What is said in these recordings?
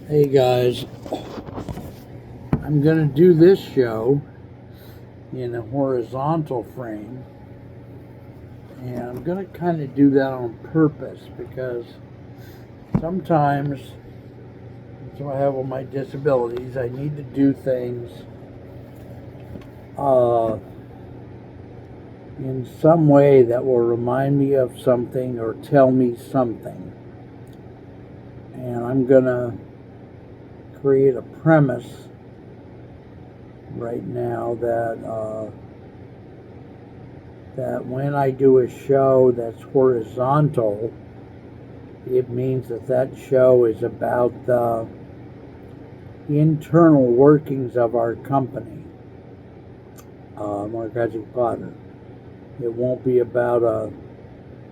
Hey guys, I'm going to do this show in a horizontal frame, and I'm going to kind of do that on purpose because sometimes, so I have all my disabilities, I need to do things uh, in some way that will remind me of something or tell me something. And I'm going to create a premise right now that when I do a show that's horizontal, it means that show is about the internal workings of our company, Mark Hedrick Potter. It won't be about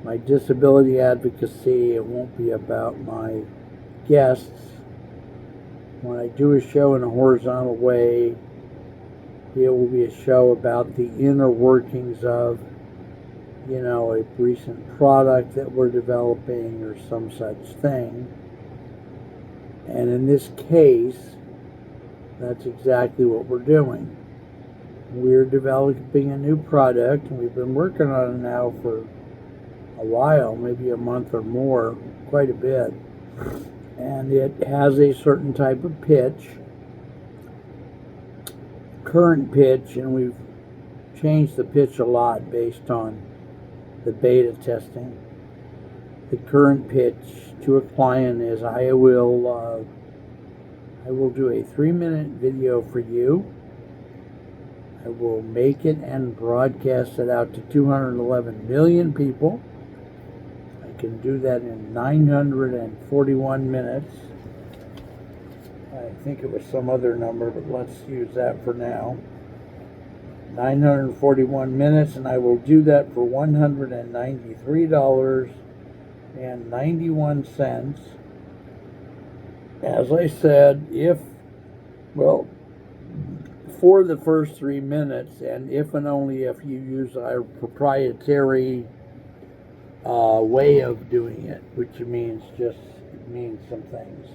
my disability advocacy. It won't be about my guests. When I do a show in a horizontal way, it will be a show about the inner workings of, a recent product that we're developing or some such thing. And in this case, that's exactly what we're doing. We're developing a new product, and we've been working on it now for a while, maybe a month or more, quite a bit. And it has a certain type of pitch, current pitch, and we've changed the pitch a lot based on the beta testing. The current pitch to a client is I will do a 3-minute video for you. I will make it and broadcast it out to 211 million people. I can do that in 941 minutes. I think it was some other number, but let's use that for now. 941 minutes, and I will do that for $193.91. As I said, for the first 3 minutes, and if and only if you use our proprietary way of doing it, which means some things.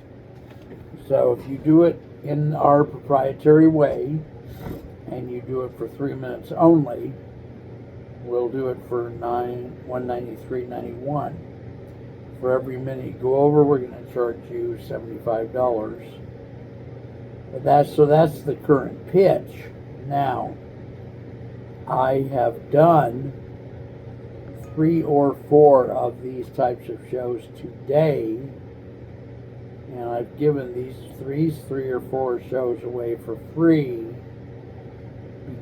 So if you do it in our proprietary way, and you do it for 3 minutes only, we'll do it for $193.91. For every minute you go over, we're going to charge you $75. But that's the current pitch. Now, I have done 3 or 4 of these types of shows today, and I've given these 3 or 4 shows away for free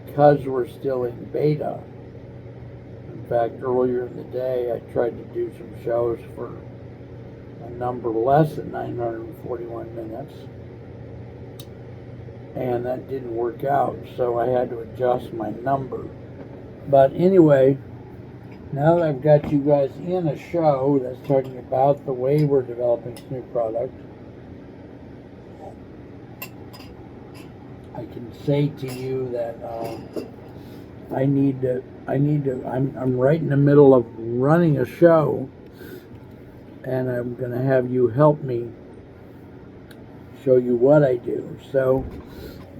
because we're still in beta. In fact, earlier in the day, I tried to do some shows for a number less than 941 minutes, and that didn't work out, so I had to adjust my number. But anyway, now that I've got you guys in a show that's talking about the way we're developing this new product, I can say to you that I'm right in the middle of running a show, and I'm going to have you help me show you what I do. So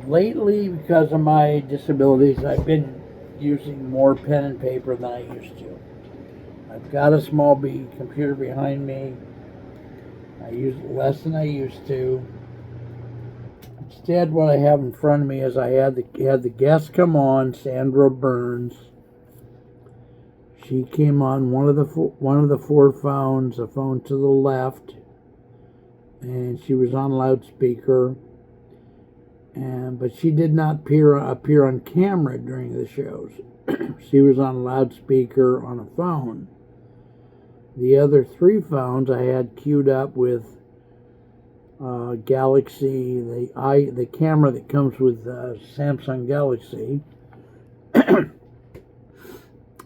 lately, because of my disabilities, I've been using more pen and paper than I used to. I've got a small computer behind me. I use it less than I used to. Instead, what I have in front of me is I had the guest come on, Sandra Burns. She came on one of the 4 phones, a phone to the left, and she was on loudspeaker. But she did not appear on camera during the shows. She was on loudspeaker on a phone. The other 3 phones I had queued up with Galaxy, the camera that comes with Samsung Galaxy.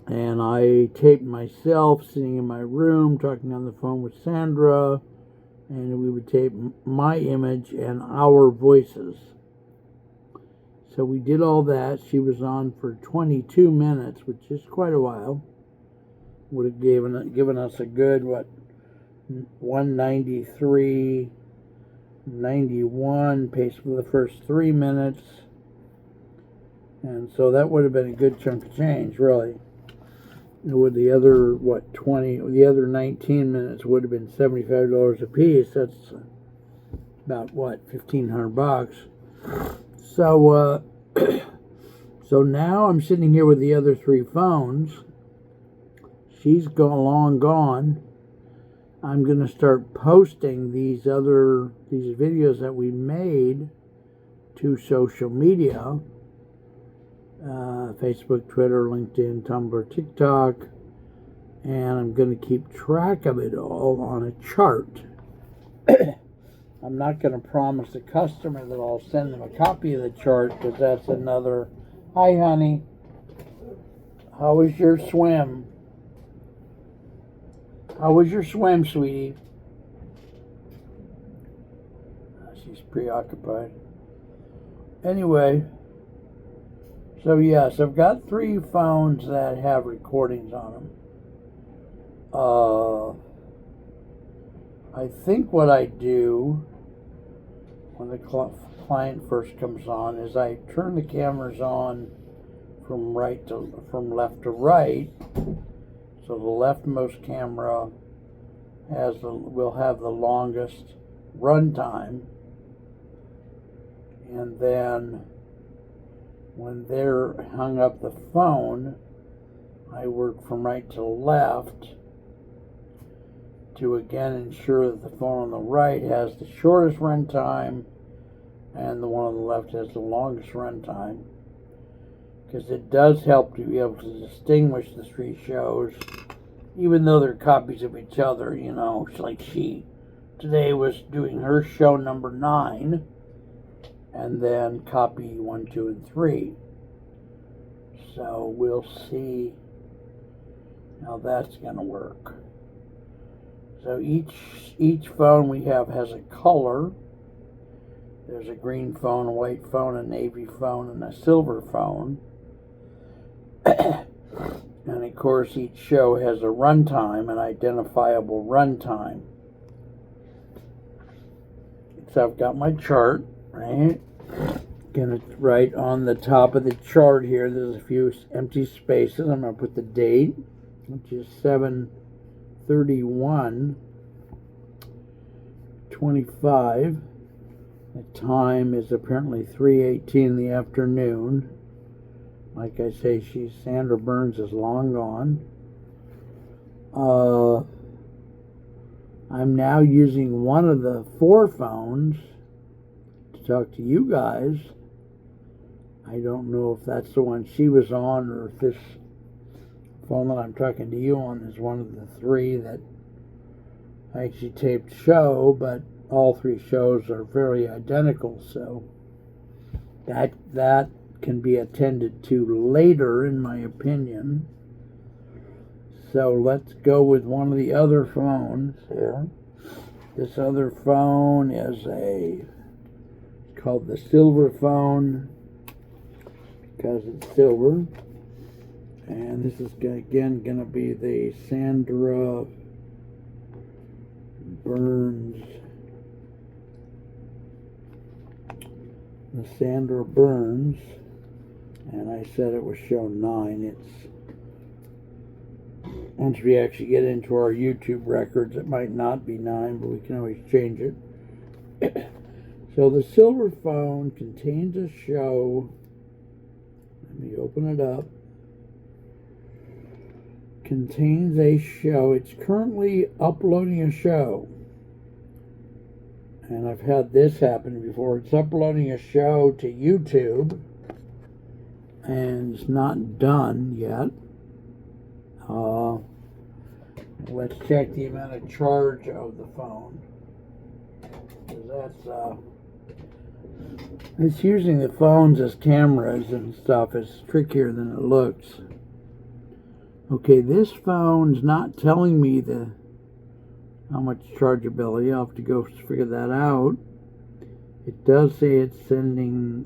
And I taped myself sitting in my room talking on the phone with Sandra, and we would tape my image and our voices. So we did all that. She was on for 22 minutes, which is quite a while. Would have given us a good, 193.91 pace for the first 3 minutes. And so that would have been a good chunk of change, really. With the other, the other 19 minutes would have been $75 a piece. That's about, $1,500. So, so now I'm sitting here with the other 3 phones. She's long gone. I'm going to start posting these videos that we made to social media. Facebook, Twitter, LinkedIn, Tumblr, TikTok, and I'm going to keep track of it all on a chart. I'm not going to promise the customer that I'll send them a copy of the chart, because that's another, hi honey, how was your swim? How was your swim, sweetie? She's preoccupied. Anyway, so yes, I've got 3 phones that have recordings on them. I think what I do when the client first comes on is I turn the cameras on from left to right. So the leftmost camera will have the longest run time, and then when they're hung up the phone, I work from right to left to again ensure that the phone on the right has the shortest run time and the one on the left has the longest run time, because it does help to be able to distinguish the 3 shows, even though they're copies of each other. You know, like she today was doing her show number 9, and then copy 1, 2, and 3. So we'll see how that's going to work. So each phone we have has a color. There's a green phone, a white phone, a navy phone, and a silver phone. And of course, each show has a runtime, an identifiable runtime. So I've got my chart, right? Gonna write on the top of the chart here, there's a few empty spaces. I'm gonna put the date, which is 7/31/25. The time is apparently 3:18 in the afternoon. Like I say, Sandra Burns is long gone. I'm now using one of the 4 phones to talk to you guys. I don't know if that's the one she was on, or if this phone that I'm talking to you on is one of the 3 that I actually taped show, but all 3 shows are very identical, so that can be attended to later, in my opinion. So let's go with one of the other phones here. This other phone is called the silver phone, because it's silver. And this is again going to be the Sandra Burns. The Sandra Burns. And I said it was show 9. It's, once we actually get into our YouTube records, it might not be 9, but we can always change it. So the silver phone contains a show. Let me open it up. Contains a show. It's currently uploading a show. And I've had this happen before. It's uploading a show to YouTube, and it's not done yet. Let's check the amount of charge of the phone, because it's using the phones as cameras and stuff. It's trickier than it looks. Okay, this phone's not telling me how much chargeability. I'll have to go figure that out. It does say it's sending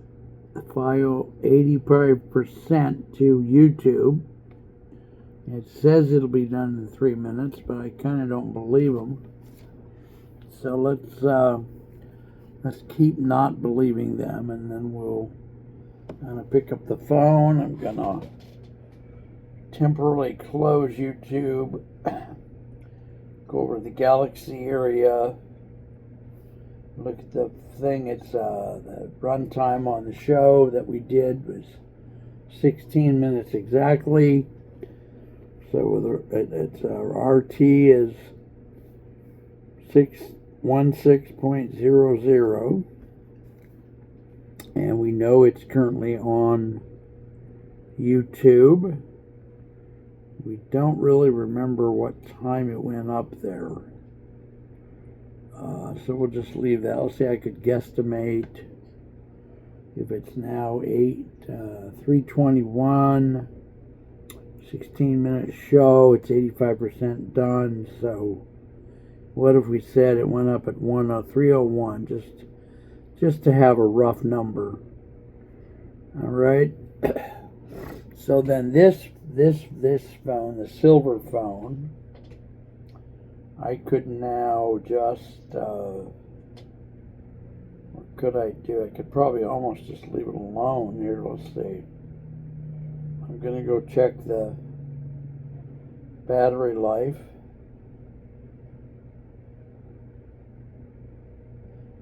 the file 85% to YouTube. It says it'll be done in 3 minutes, but I kind of don't believe them. so let's keep not believing them, and then I'm gonna pick up the phone. I'm gonna temporarily close YouTube, go over to the Galaxy area, look at the thing. It's the runtime on the show that we did was 16 minutes exactly. So it's RT is 616.00, and we know it's currently on YouTube. We don't really remember what time it went up there, so we'll just leave that. Let's say I could guesstimate if it's now 3:21, 16-minute show. It's 85% done. So what if we said it went up at 3:01, just to have a rough number? All right. So then this phone, the silver phone, I could now just what could I do? I could probably almost just leave it alone here. Let's see. I'm gonna go check the battery life.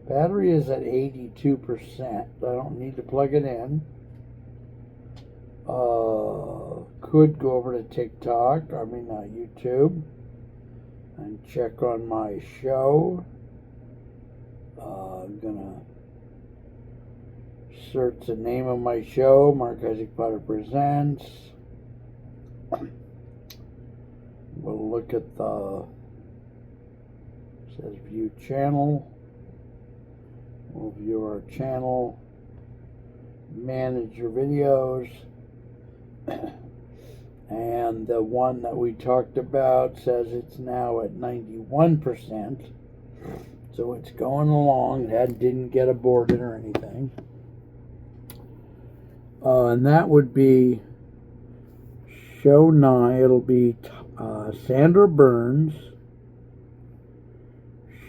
Battery is at 82%. I don't need to plug it in. Could go over to TikTok, YouTube, and check on my show. I'm gonna search the name of my show, Mark Isaac Potter Presents. We'll look at it says view channel. We'll view our channel, manage your videos, and the one that we talked about says it's now at 91%, so it's going along. That didn't get aborted or anything. And that would be show 9. It'll be Sandra Burns,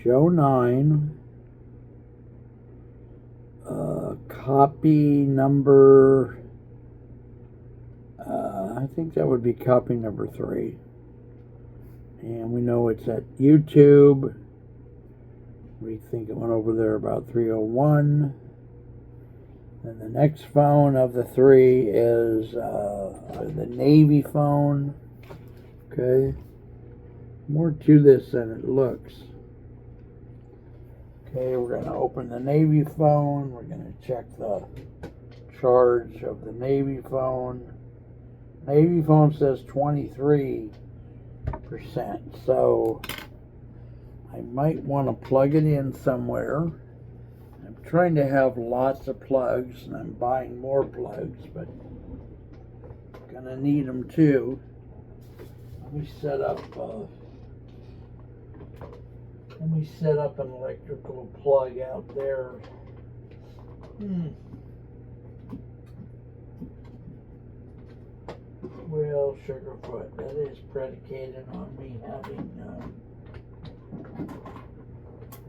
show 9. Copy number, I think that would be copy number 3. And we know it's at YouTube. We think it went over there about 3:01. And the next phone of the 3 is the Navy phone. Okay. More to this than it looks. Okay, we're going to open the Navy phone. We're going to check the charge of the Navy phone. Navy phone says 23%, so I might want to plug it in somewhere. I'm trying to have lots of plugs, and I'm buying more plugs, but I'm going to need them too. Let me set up an electrical plug out there. Well, Sugarfoot, that is predicated on me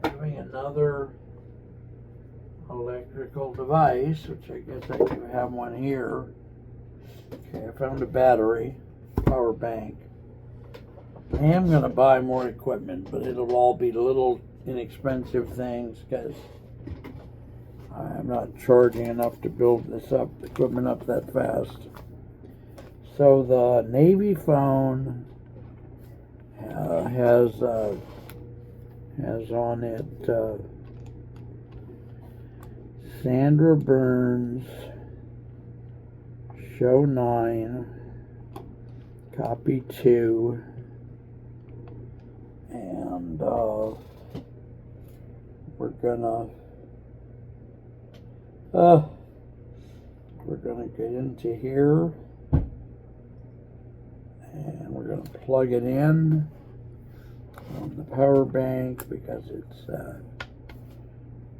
having another electrical device, which I guess I do have one here. Okay, I found a battery, power bank. I am going to buy more equipment, but it'll all be little inexpensive things because I'm not charging enough to build this equipment up that fast. So the Navy phone has on it Sandra Burns, show 9, copy 2. And we're gonna get into here, and we're gonna plug it in on the power bank because it's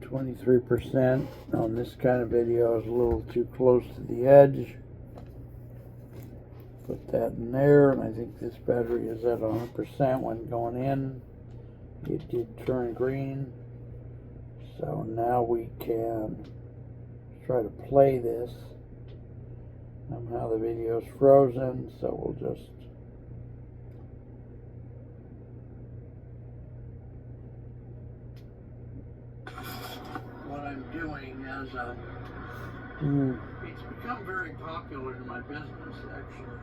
23% on this kind of video is a little too close to the edge. Put that in there, and I think this battery is at 100% when going in. It did turn green. So now we can try to play this. Somehow the video's frozen, so we'll just what I'm doing is it's become very popular in my business, actually,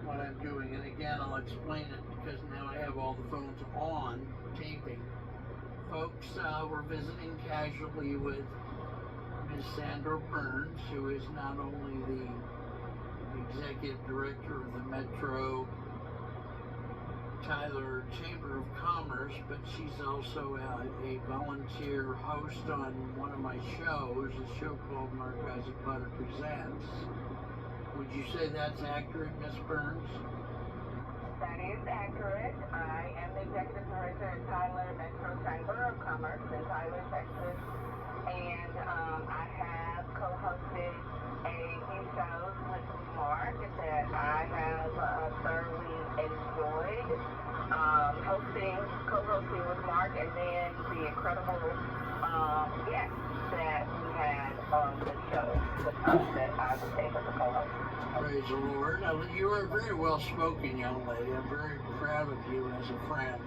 what I'm doing, and again I'll explain it because now I have all the phones on taping. Folks were visiting casually with Ms. Sandra Burns, who is not only the executive director of the Metro Tyler Chamber of Commerce, but she's also a volunteer host on one of my shows, a show called Mark Isaac Potter Presents. Would you say that's accurate, Ms. Burns? That is accurate. I am the executive director at Tyler Metro Chamber of Commerce in Tyler, Texas. And I have co-hosted a few shows with Mark that I have thoroughly enjoyed co-hosting with Mark, and then the incredible guests that we had on the show that I was able to co-host. Praise the Lord. Now, you are a very well-spoken young lady. I'm very proud of you as a friend.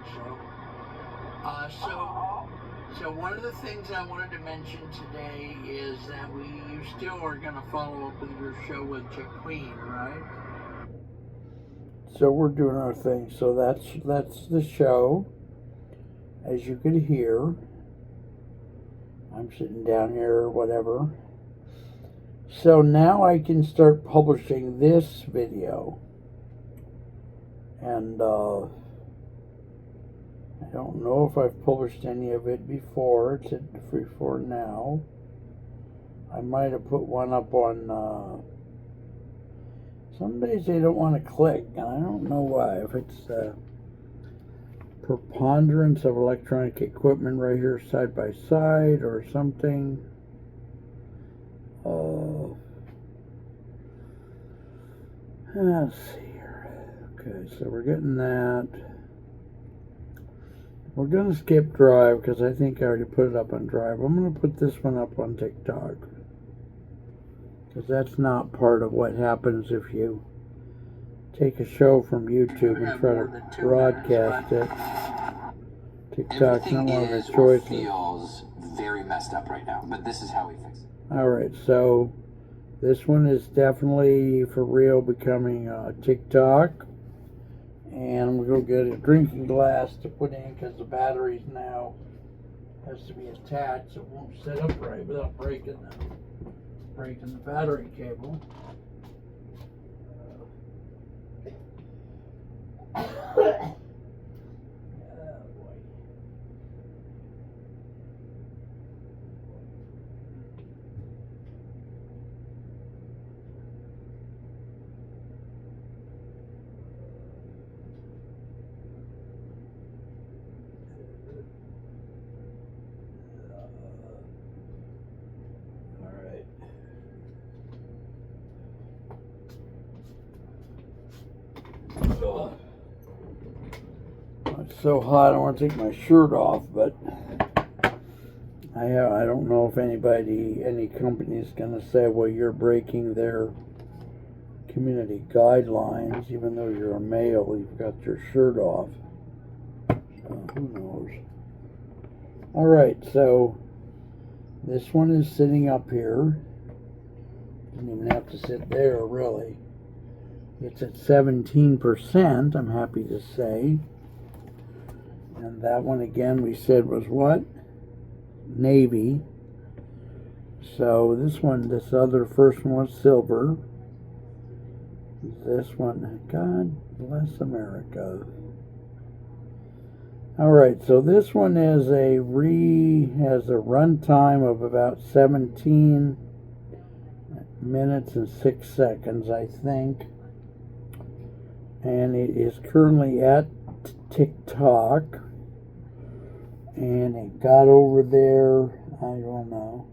So one of the things I wanted to mention today is that you still are going to follow up with your show with Jaqueen, right? So we're doing our thing. So that's the show. As you could hear, I'm sitting down here or whatever. So now I can start publishing this video. And I don't know if I've published any of it before. It's at free for now. I might have put one up on some days they don't want to click, and I don't know why. If it's preponderance of electronic equipment right here side by side or something. Let's see here. Okay, so we're getting that. We're going to skip Drive because I think I already put it up on Drive. I'm going to put this one up on TikTok because that's not part of what happens if you take a show from YouTube and try to broadcast it. TikTok's not one of the choices. Feels very messed up right now, but this is how we fix it. Alright, so this one is definitely for real becoming TikTok. And I'm going to go get a drinking glass to put in because the batteries now has to be attached. So it won't sit upright without breaking the battery cable. It's so hot I want to take my shirt off, but I don't know if any company is going to say, well, you're breaking their community guidelines, even though you're a male, you've got your shirt off. Who knows? Alright, so this one is sitting up here. Didn't even have to sit there, really. It's at 17%, I'm happy to say. And that one again we said was what? Navy. So this first one was silver. This one, God bless America. Alright, so this one is has a runtime of about 17 minutes and 6 seconds, I think. And it is currently at TikTok. And it got over there, I don't know,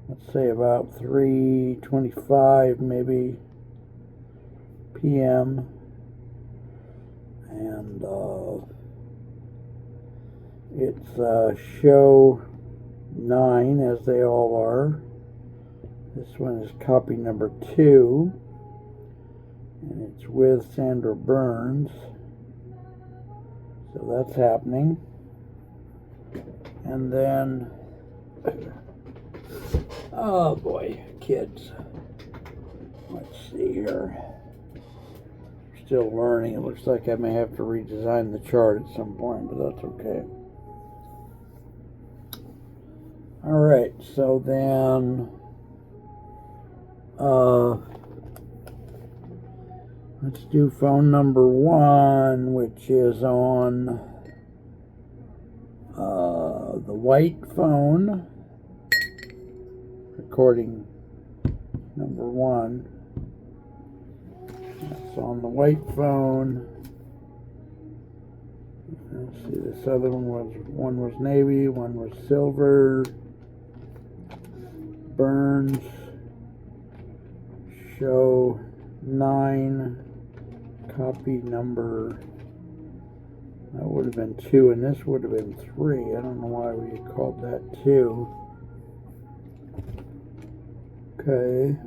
let's say about 3:25 maybe p.m. And It's show 9, as they all are. This one is copy number 2, and it's with Sandra Burns. So that's happening. And then, oh boy, kids. Let's see here. Still learning. It looks like I may have to redesign the chart at some point, but that's okay. Alright, so then let's do phone number 1, which is on the white phone. Recording number 1. That's on the white phone. Let's see, this other one was navy, one was silver. Burns, show 9, copy number, that would have been 2, and this would have been 3. I don't know why we called that 2. Okay,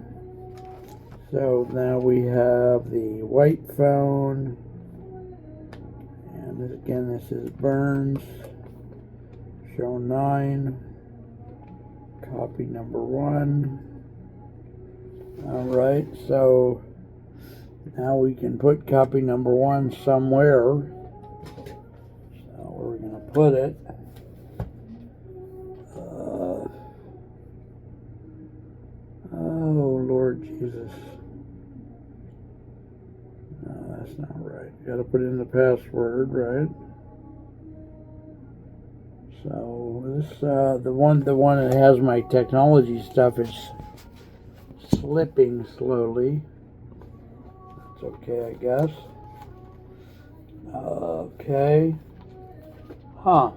so now we have the white phone, and again this is Burns, show 9, copy number 1. Alright, so now we can put copy number 1 somewhere. So where are we going to put it? Oh Lord Jesus. No, that's not right. You got to put in the password, right? So this the one that has my technology stuff is slipping slowly. That's okay, I guess. Okay. Huh.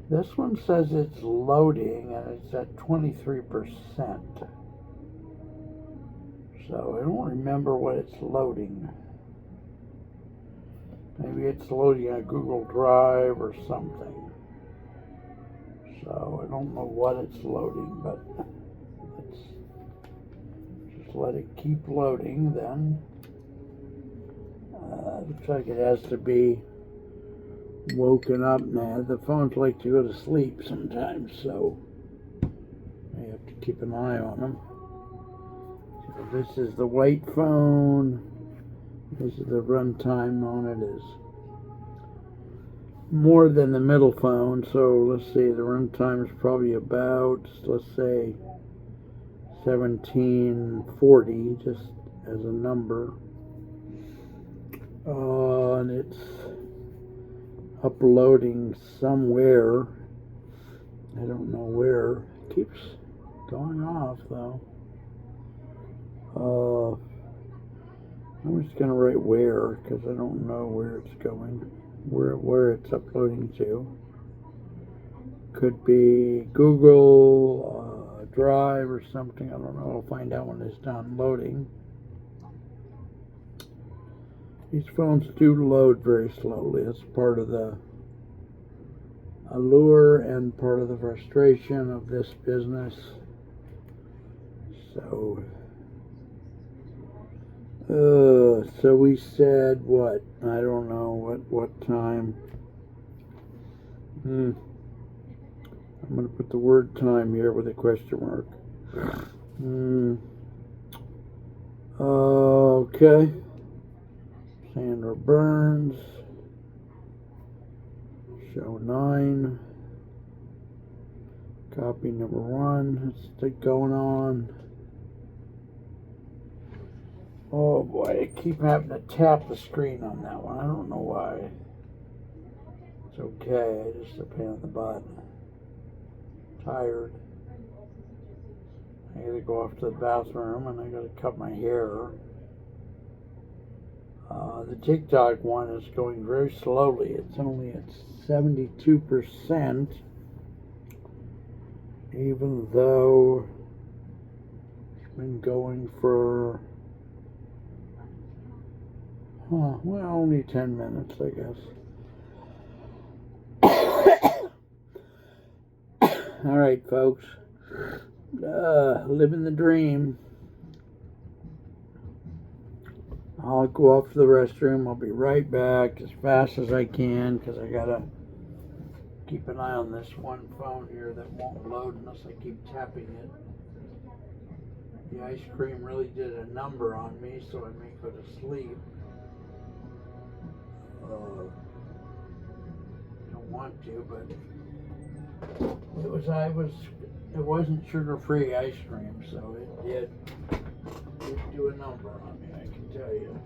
This one says it's loading and it's at 23%. So I don't remember what it's loading. Maybe it's loading a Google Drive or something. So I don't know what it's loading, but let's just let it keep loading then. Looks like it has to be woken up now. The phones like to go to sleep sometimes, so I have to keep an eye on them. So this is the white phone. This is the runtime on it is more than the middle phone, so let's see, the runtime is probably about, let's say 1740, just as a number. And it's uploading somewhere. I don't know where. It keeps going off though. I'm just gonna write where because I don't know where it's going, where it's uploading to. Could be Google Drive or something. I don't know. I'll find out when it's done loading. These phones do load very slowly. That's part of the allure and part of the frustration of this business. So we said what? I don't know what time. I'm going to put the word time here with a question mark. Okay. Sandra Burns. Show 9. Copy number 1. Let's get going on. Oh boy, I keep having to tap the screen on that one. I don't know why. It's okay, just a pain in the butt. Tired. I gotta go off to the bathroom and I gotta cut my hair. The TikTok one is going very slowly. It's only at 72%, even though it's been going for well, only 10 minutes, I guess. All right, folks. Living the dream. I'll go off to the restroom. I'll be right back as fast as I can because I gotta keep an eye on this one phone here that won't load unless I keep tapping it. The ice cream really did a number on me, so I may go to sleep. Don't want to, but it wasn't sugar-free ice cream, so it did do a number on me, I can tell you.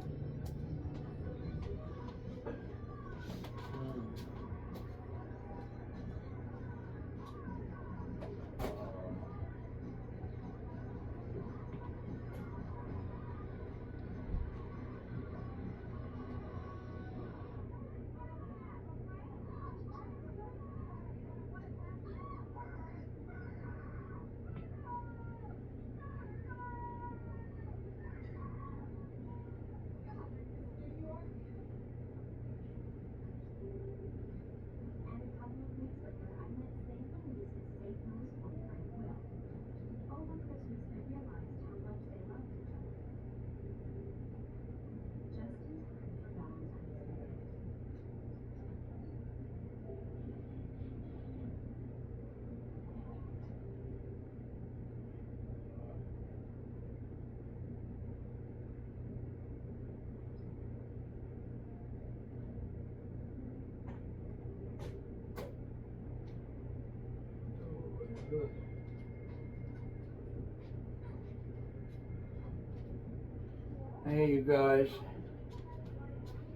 Hey, you guys.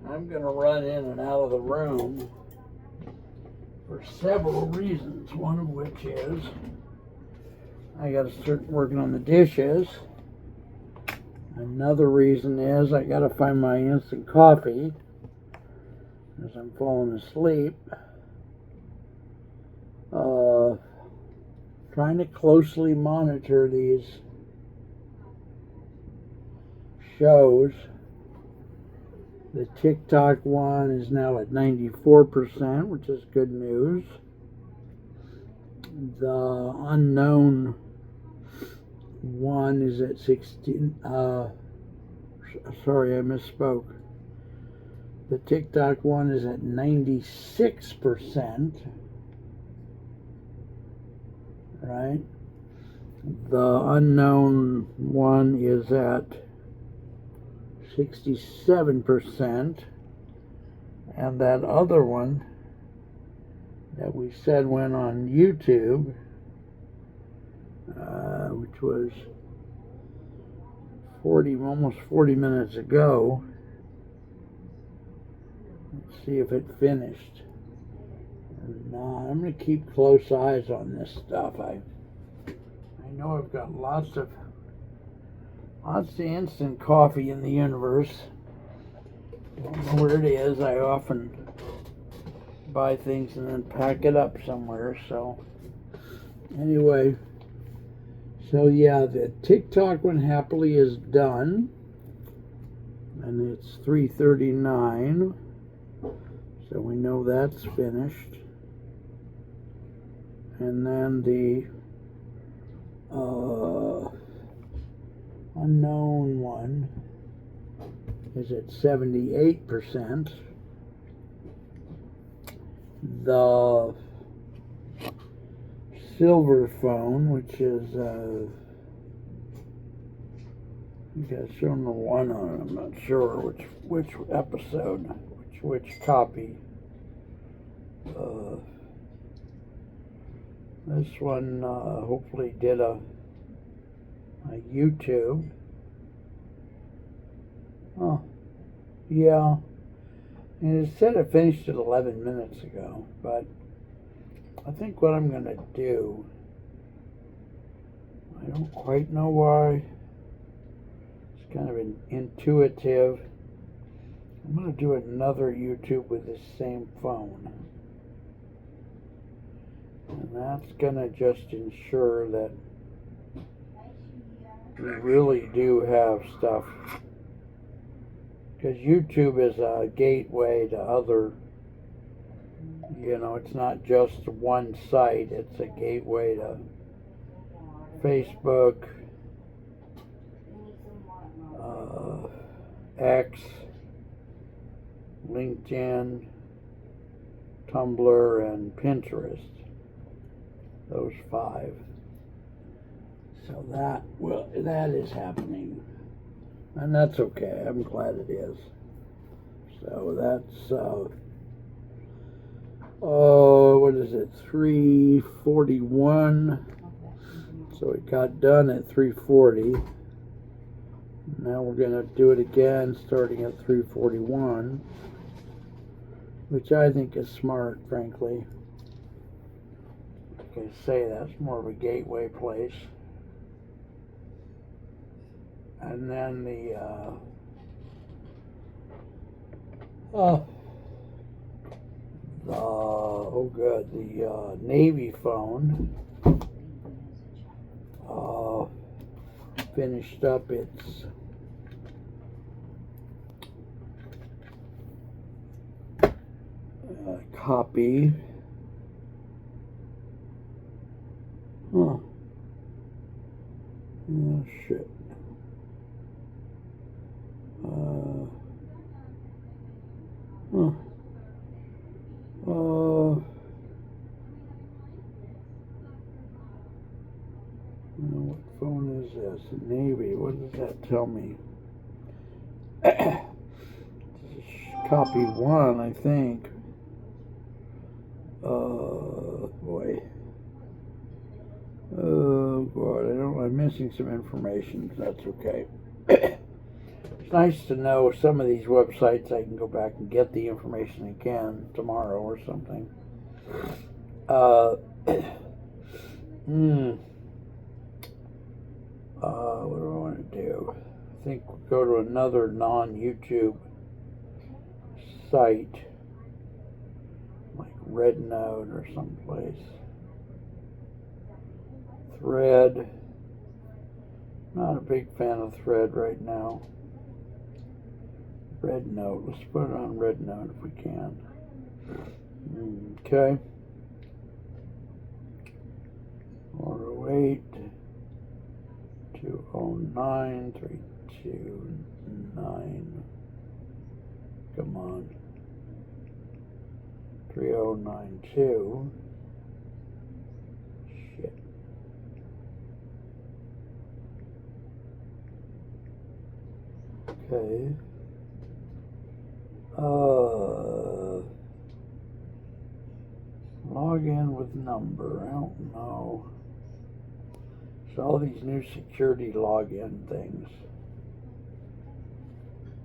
I'm going to run in and out of the room for several reasons. One of which is I got to start working on the dishes. Another reason is I got to find my instant coffee as I'm falling asleep. Trying to closely monitor these shows. The TikTok one is now at 94%, which is good news. The unknown one is at 16. Sorry, I misspoke. The TikTok one is at 96%. Right? The unknown one is at 67%, and that other one that we said went on YouTube, which was almost 40 minutes ago. Let's see if it finished. No, I'm going to keep close eyes on this stuff. I know I've got lots of instant coffee in the universe. Don't know where it is. I often buy things and then pack it up somewhere. So anyway, so yeah, the TikTok one happily is done, and it's 3:39. So we know that's finished. And then the unknown one is at 78%. The silver phone, which is you guys shown the one on it. I'm not sure which episode, which copy. This one hopefully did a YouTube. Oh, yeah. And it said it finished at 11 minutes ago, but I think what I'm going to do, I don't quite know why, it's kind of intuitive. I'm going to do another YouTube with this same phone. And that's going to just ensure that we really do have stuff. Because YouTube is a gateway to other You know, it's not just one site, it's a gateway to Facebook, X, LinkedIn, Tumblr, and Pinterest. Those 5. So that is happening, and that's okay. I'm glad it is. So that's what is it? 3:41. So it got done at 3:40. Now we're gonna do it again, starting at 3:41, which I think is smart, frankly. Like I say, that's more of a gateway place. And then the Navy phone finished up its copy. Oh shit. What phone is this? Navy. What does that tell me? Copy 1, I think. Boy. Oh God, I'm missing some information. That's okay. It's nice to know some of these websites I can go back and get the information again tomorrow or something. What do I want to do? I think we'll go to another non-YouTube site, like RedNote or someplace. Thread. Not a big fan of Thread right now. RedNote. Let's put it on RedNote if we can. Okay. 408 209 329. Come on. 3092. Shit. Okay. Log in with number. I don't know. So all these new security login things.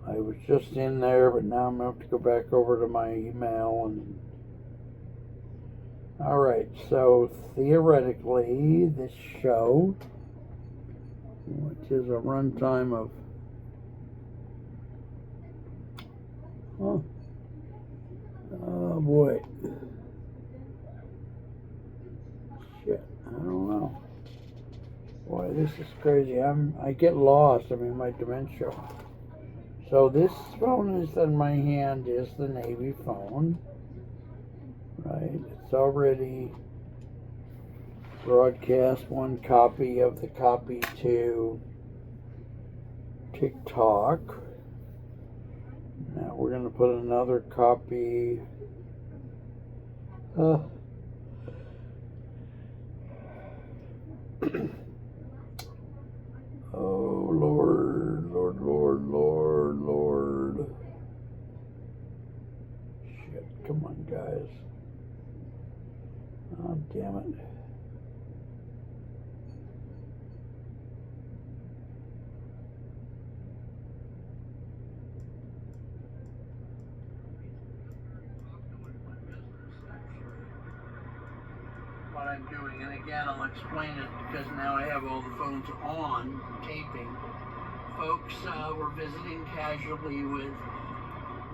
I was just in there, but now I'm going to have to go back over to my email and. Alright, so theoretically, this show, which is a runtime of. Oh boy. Shit, I don't know. Boy, this is crazy. I get lost. I'm in my dementia. So this phone is in my hand is the Navy phone. Right? It's already broadcast one copy of the copy to TikTok. Now we're going to put another copy. Oh, Lord, Lord, Lord, Lord, Lord. Shit, come on, guys. Oh, damn it. What I'm doing, and again, I'll explain it because now I have all the phones on taping. Folks, we're visiting casually with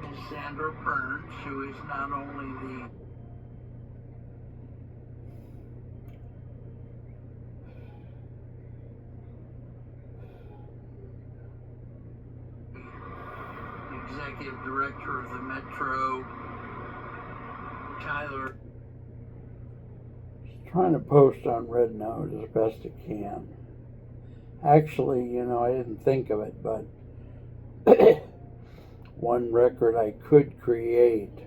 Ms. Sandra Burns, who is not only the executive director of the Metro Tyler. Just trying to post on RedNote as best I can. Actually, I didn't think of it, but one record I could create.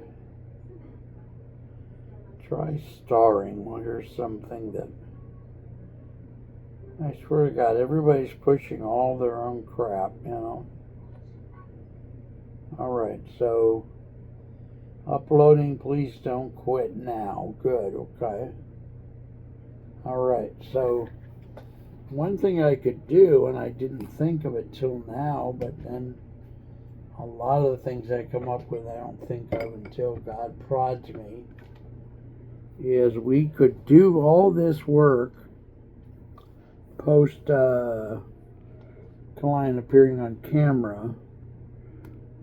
Try starring. Well, here's something that I swear to God, everybody's pushing all their own crap, Alright, so uploading, please don't quit now. Good, okay. Alright, so one thing I could do, and I didn't think of it till now, but then a lot of the things I come up with I don't think of until God prods me, is we could do all this work post Klein appearing on camera,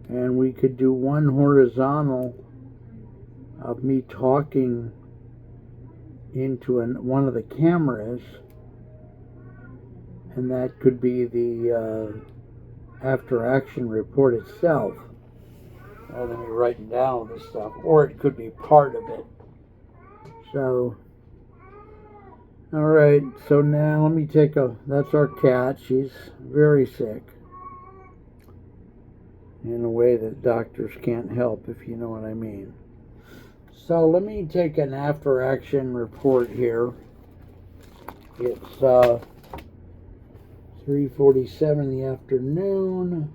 and we could do one horizontal of me talking into one of the cameras, and that could be the after action report itself, rather than me writing down all this stuff, or it could be part of it. So, alright, so now let me that's our cat. She's very sick in a way that doctors can't help, if you know what I mean. So let me take an after action report here. It's 3:47 in the afternoon.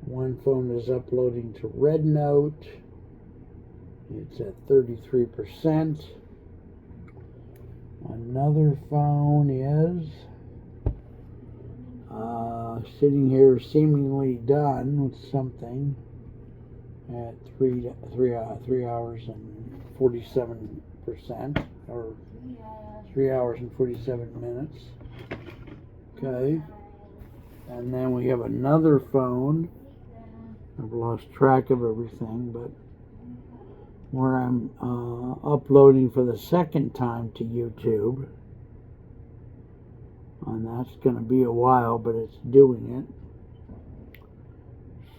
One phone is uploading to RedNote. It's at 33%. Another phone is sitting here seemingly done with something at 3 hours and 47%, or 3 hours and 47 minutes. Okay. And then we have another phone. I've lost track of everything, but where I'm uploading for the second time to YouTube. And that's going to be a while, but it's doing it.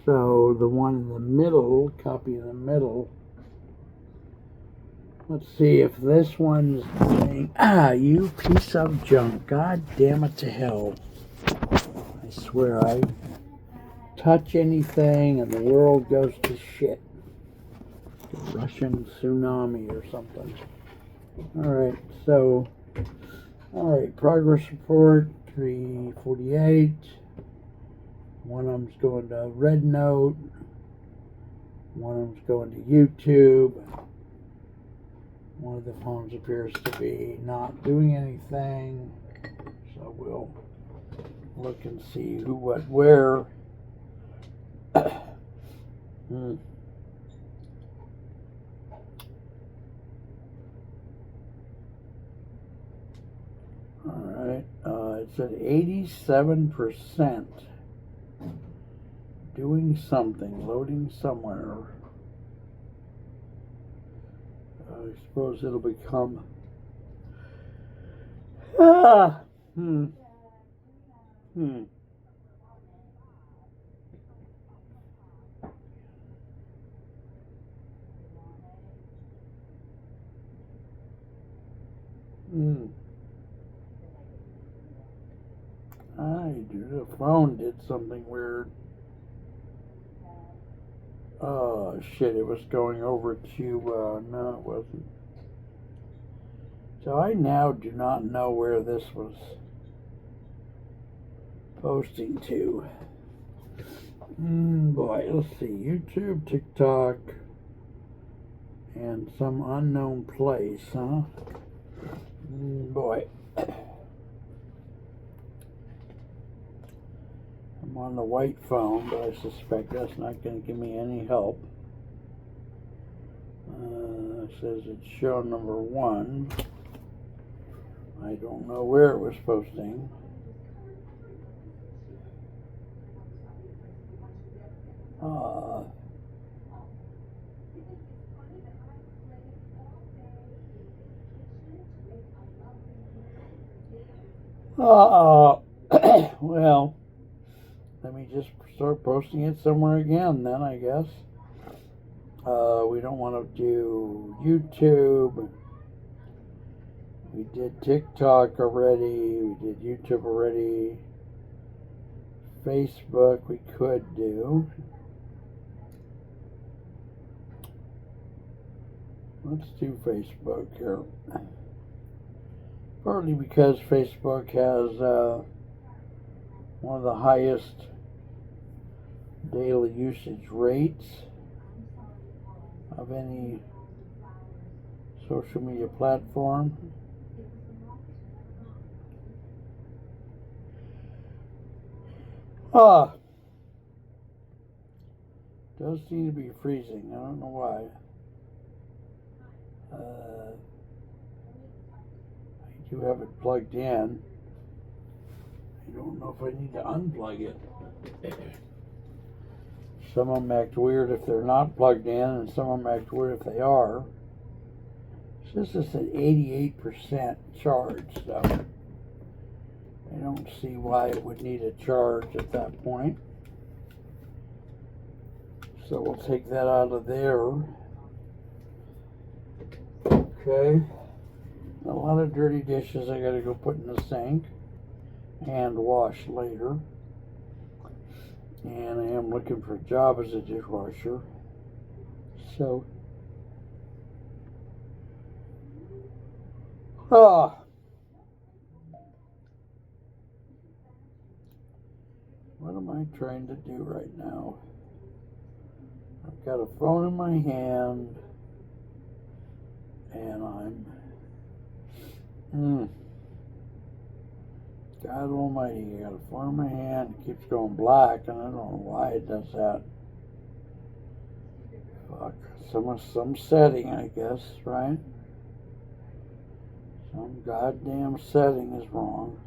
So the one in the middle, copy in the middle. Let's see if this one's saying, you piece of junk. God damn it to hell. I swear, I touch anything and the world goes to shit. The Russian tsunami or something. Alright, so, progress report, 3:48. One of them's going to RedNote. One of them's going to YouTube. One of the phones appears to be not doing anything. So we'll look and see who, what, where. Alright, it's at 87%. Doing something, loading somewhere. I suppose it'll become... The phone did something weird. Oh shit, it was going over to, no it wasn't. So I now do not know where this was posting to. Boy, let's see, YouTube, TikTok, and some unknown place, huh? Boy. I'm on the white phone, but I suspect that's not going to give me any help. It says it's show number 1. I don't know where it was posting. Well, let me just start posting it somewhere again then, I guess. We don't want to do YouTube. We did TikTok already. We did YouTube already. Facebook we could do. Let's do Facebook here. Partly because Facebook has one of the highest daily usage rates of any social media platform. Does seem to be freezing. I don't know why. I do have it plugged in. I don't know if I need to unplug it. Some of them act weird if they're not plugged in, and some of them act weird if they are. This is an 88% charge, so I don't see why it would need a charge at that point. So we'll take that out of there. Okay. A lot of dirty dishes I gotta go put in the sink and wash later. And I am looking for a job as a dishwasher. So, what am I trying to do right now? I've got a phone in my hand, and God almighty, I got a phone in my hand, it keeps going black, and I don't know why it does that. Fuck, some setting, I guess, right? Some goddamn setting is wrong.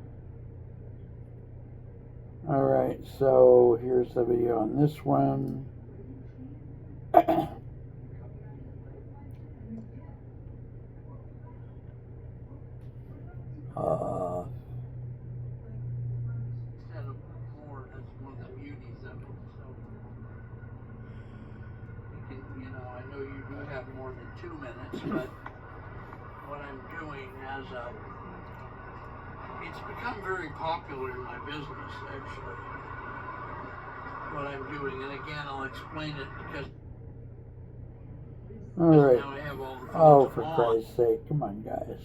Alright, so here's the video on this one. That's one of the beauties of it. So, I know you do have more than 2 minutes, but what I'm doing it's become very popular in my business, actually. What I'm doing, and again, I'll explain it because. All right. Now I have all the phones for Christ's sake, come on, guys.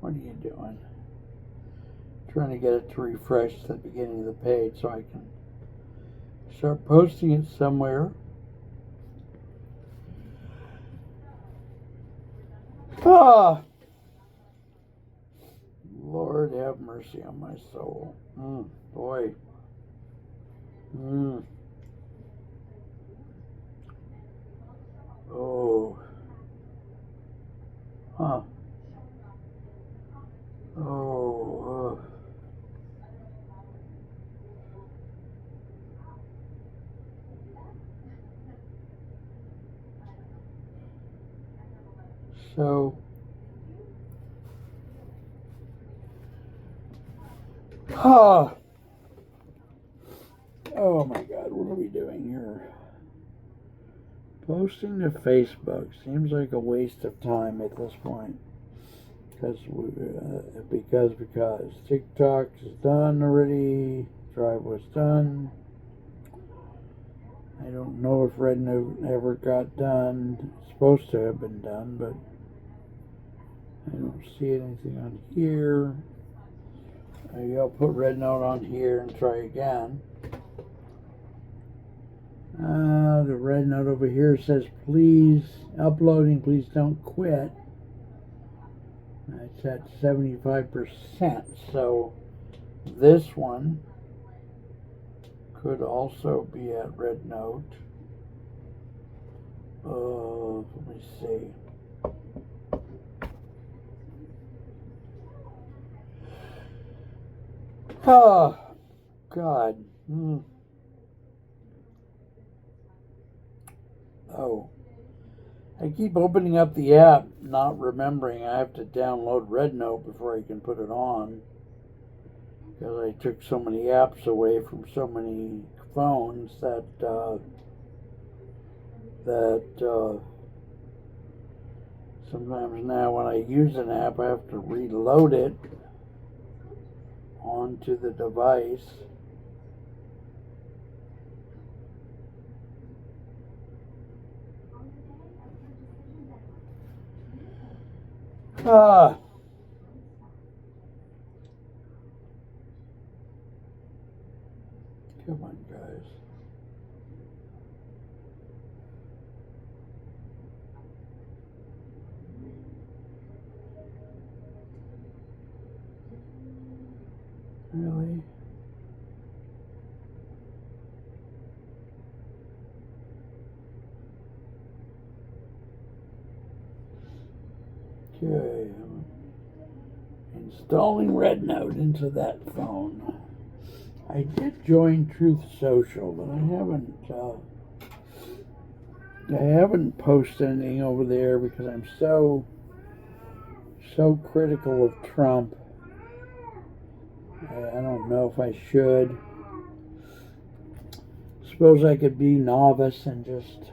What are you doing? Trying to get it to refresh at the beginning of the page so I can start posting it somewhere. Lord have mercy on my soul. Boy. Oh. So, oh my God, what are we doing here? Posting to Facebook seems like a waste of time at this point. Because TikTok is done already, Drive was done. I don't know if Red Note ever got done. It's supposed to have been done, but I don't see anything on here. Maybe I'll put Red Note on here and try again. The Red Note over here says, please, uploading, please don't quit. It's at 75%, so this one could also be at Red Note. Let me see. Oh, God. Oh. I keep opening up the app, not remembering I have to download Red Note before I can put it on. Because I took so many apps away from so many phones that that sometimes now when I use an app, I have to reload it onto the device. Ah. Come on, guys. Really? Okay. Installing RedNote into that phone. I did join Truth Social, but I haven't posted anything over there because I'm so critical of Trump. I don't know if I should. Suppose I could be novice and just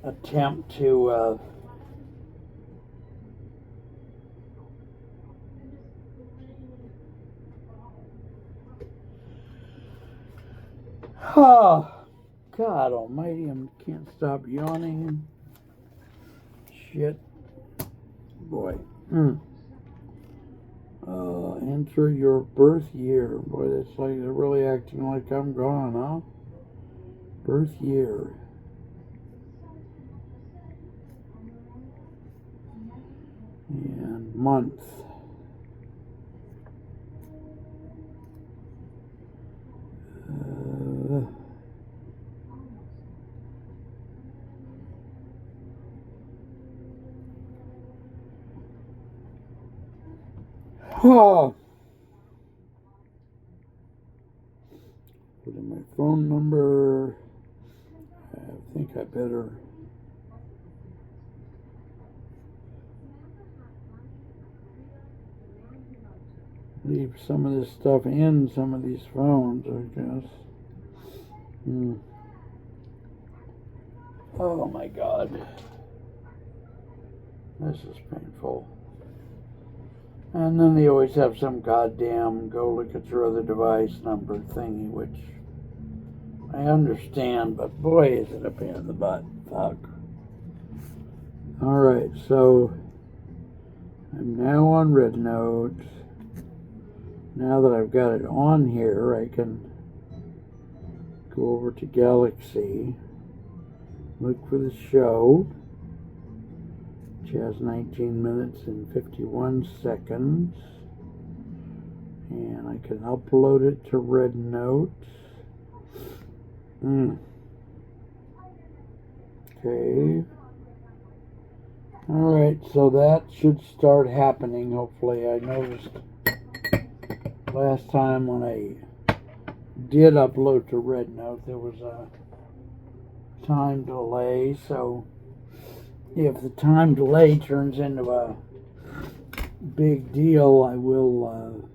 attempt to oh, God almighty, I can't stop yawning. Shit. Boy. Enter your birth year. Boy, that's like they're really acting like I'm gone, huh? Birth year. And month. Oh. Put in my phone number. I think I better leave some of this stuff in some of these phones, I guess. Oh my God. This is painful. And then they always have some goddamn go look at your other device number thingy, which I understand, but boy, is it a pain in the butt. Fuck. Alright, so I'm now on RedNote. Now that I've got it on here, I can go over to Galaxy, look for the show, which has 19 minutes and 51 seconds, and I can upload it to RedNote. Okay. Alright, so that should start happening, hopefully. I noticed last time when I did upload to RedNote, there was a time delay, so if the time delay turns into a big deal, I will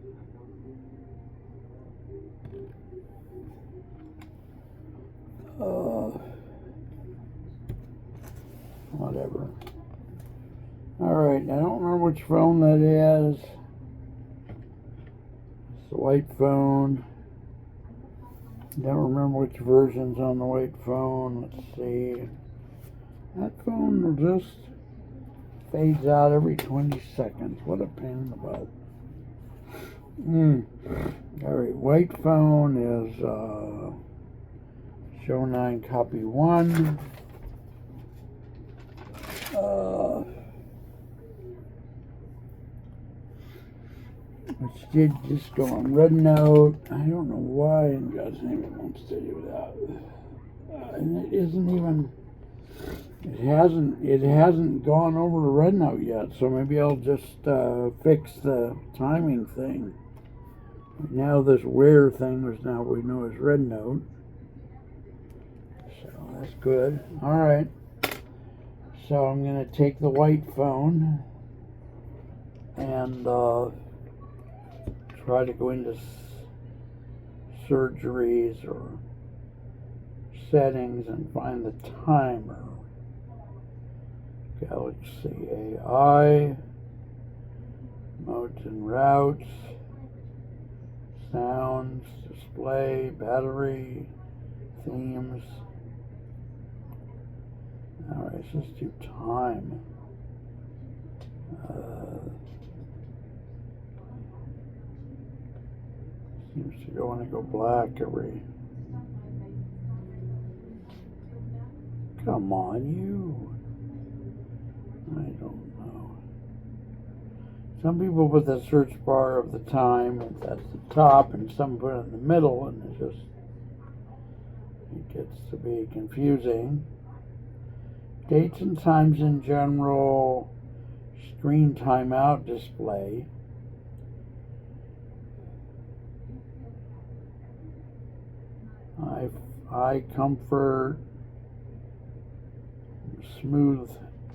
whatever. Alright, I don't remember which phone that is. It's the white phone. Don't remember which version's on the white phone. Let's see. That phone just fades out every 20 seconds. What a pain in the butt. Alright, white phone is show 9 copy 1. Which did just go on RedNote. I don't know why in God's name it wants to do that. And it isn't even. It hasn't gone over to RedNote yet. So maybe I'll just fix the timing thing. Now this where thing is now we know is RedNote. So that's good. All right. So I'm gonna take the white phone and try to go into surgeries or settings and find the timer. Galaxy AI, modes and routes, sounds, display, battery, themes. Alright, let's just do time. Seems to want to go black every. Come on, you. I don't know. Some people put the search bar of the time at the top, and some put it in the middle, and it gets to be confusing. Dates and times in general, screen timeout display. Eye comfort, smooth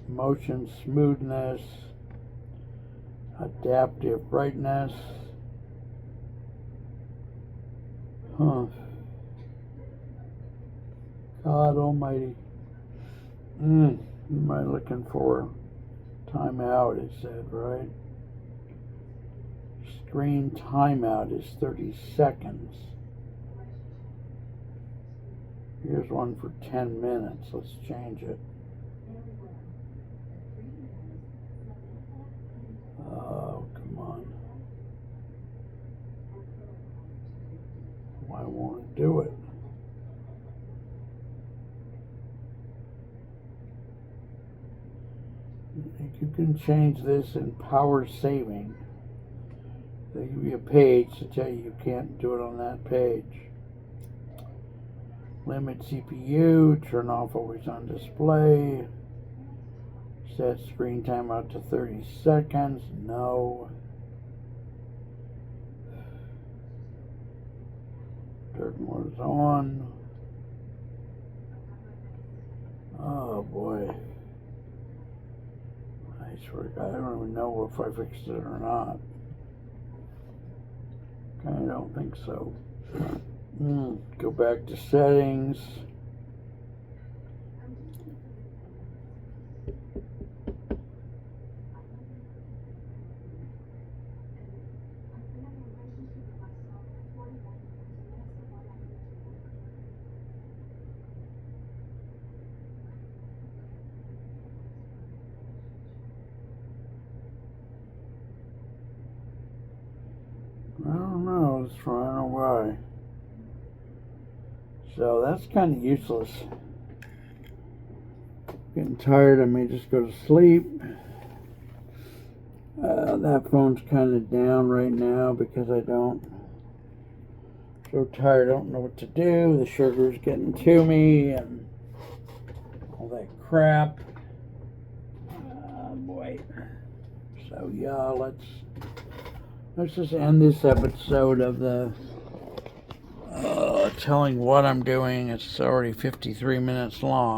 motion smoothness, adaptive brightness. God almighty. What am I looking for? Timeout, it said, right? Screen timeout is 30 seconds. Here's one for 10 minutes. Let's change it. Oh, come on. Why won't it do it? You can change this in power saving. They give you a page to tell you can't do it on that page. Limit CPU, turn off always on display. Set screen timeout to 30 seconds. No. Dark mode is on. Oh boy. I swear to God, I don't even know if I fixed it or not. I don't think so. Go back to settings. I don't know, I don't know why. So that's kind of useless. Getting tired, I may just go to sleep. That phone's kind of down right now because so tired, I don't know what to do. The sugar's getting to me and all that crap. Boy. So yeah, let's just end this episode of the telling what I'm doing. It's already 53 minutes long.